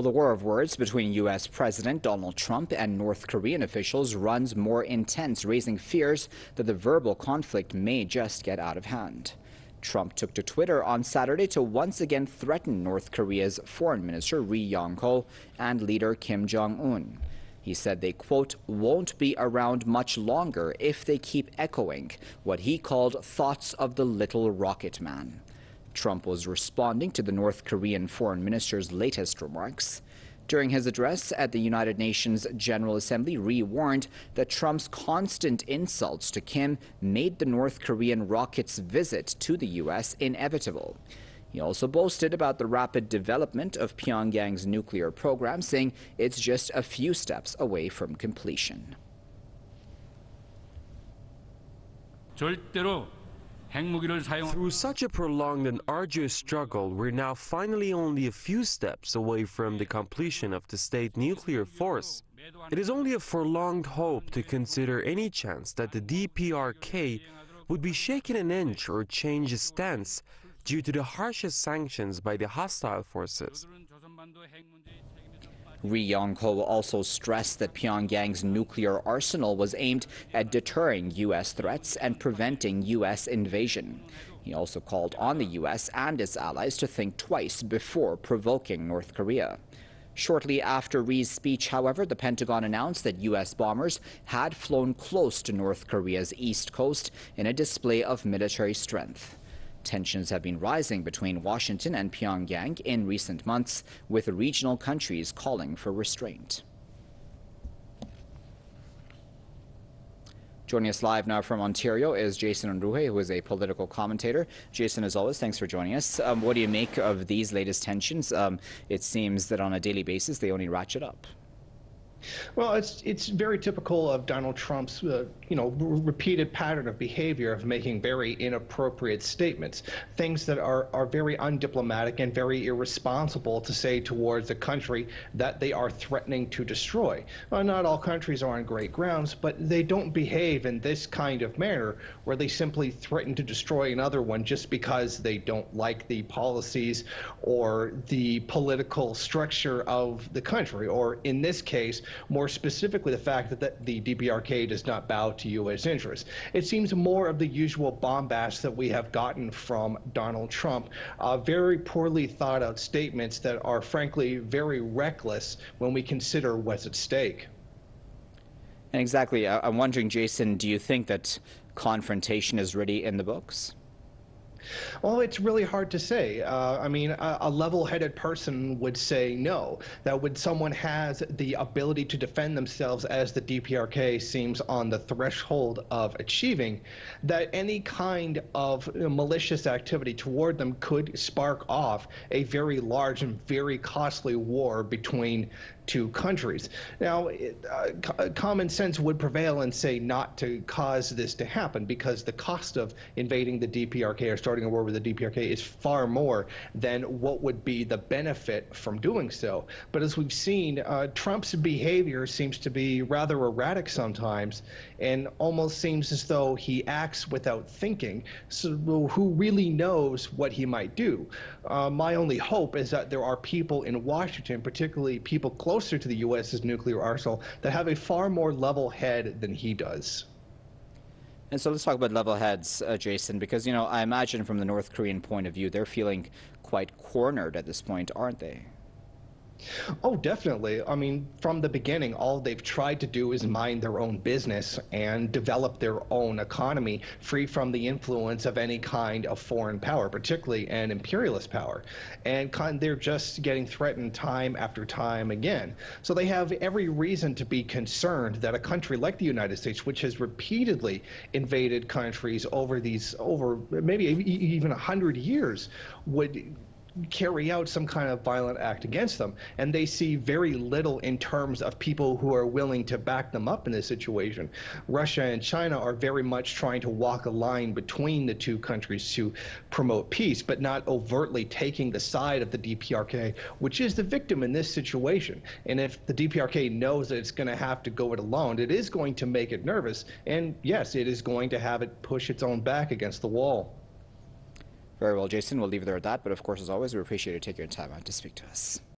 Well, the war of words between U.S. President Donald Trump and North Korean officials runs more intense, raising fears that the verbal conflict may just get out of hand. Trump took to Twitter on Saturday to once again threaten North Korea's Foreign Minister Ri Yong-ho and leader Kim Jong-un. He said they, quote, won't be around much longer if they keep echoing what he called thoughts of the little rocket man. Trump was responding to the North Korean foreign minister's latest remarks. During his address at the United Nations General Assembly, Ri warned that Trump's constant insults to Kim made the North Korean rocket's visit to the U.S. inevitable. He also boasted about the rapid development of Pyongyang's nuclear program, saying it's just a few steps away from completion. Through such a prolonged and arduous struggle, we're now finally only a few steps away from the completion of the state nuclear force. It is only a forlorn hope to consider any chance that the DPRK would be shaken an inch or change its stance due to the harshest sanctions by the hostile forces. Ri Yong-ho also stressed that Pyongyang's nuclear arsenal was aimed at deterring U.S. threats and preventing U.S. invasion. He also called on the U.S. and its allies to think twice before provoking North Korea. Shortly after Ri's speech, however, the Pentagon announced that U.S. bombers had flown close to North Korea's east coast in a display of military strength. Tensions have been rising between Washington and Pyongyang in recent months, with regional countries calling for restraint. Joining us live now from Ontario is Jason Unruhe, who is a political commentator. Jason, as always, thanks for joining us. What do you make of these latest tensions? It seems that on a daily basis they only ratchet up. Well, it's very typical of Donald Trump's, repeated pattern of behavior of making very inappropriate statements, things that are very undiplomatic and very irresponsible to say towards a country that they are threatening to destroy. Well, not all countries are on great grounds, but they don't behave in this kind of manner where they simply threaten to destroy another one just because they don't like the policies or the political structure of the country, or in this case, more specifically, the fact that the DPRK does not bow to U.S. interests. It seems more of the usual bombast that we have gotten from Donald Trump, very poorly thought out statements that are frankly very reckless when we consider what's at stake. And exactly, I'm wondering, Jason, do you think that confrontation is really in the books? Well, it's really hard to say. A level-headed person would say no, that when someone has the ability to defend themselves, as the DPRK seems on the threshold of achieving, that any kind of malicious activity toward them could spark off a very large and very costly war between two countries. Now, common sense would prevail and say not to cause this to happen, because the cost of invading the DPRK or starting a war with the DPRK is far more than what would be the benefit from doing so. But as we've seen, Trump's behavior seems to be rather erratic sometimes, and almost seems as though he acts without thinking. So who really knows what he might do? My only hope is that there are people in Washington, particularly people closer to the U.S.'s nuclear arsenal, that have a far more level head than he does. And so let's talk about level heads, Jason, because, I imagine from the North Korean point of view, they're feeling quite cornered at this point, aren't they? Oh, definitely. I mean, from the beginning, all they've tried to do is mind their own business and develop their own economy free from the influence of any kind of foreign power, particularly an imperialist power. And they're just getting threatened time after time again. So they have every reason to be concerned that a country like the United States, which has repeatedly invaded countries over maybe even 100 years, would carry out some kind of violent act against them. And they see very little in terms of people who are willing to back them up in this situation. Russia and China are very much trying to walk a line between the two countries to promote peace, but not overtly taking the side of the DPRK, which is the victim in this situation. And if the DPRK knows that it's going to have to go it alone, it is going to make it nervous. And yes, it is going to have it push its own back against the wall. Very well, Jason. We'll leave it there at that. But of course, as always, we appreciate you taking your time out to speak to us.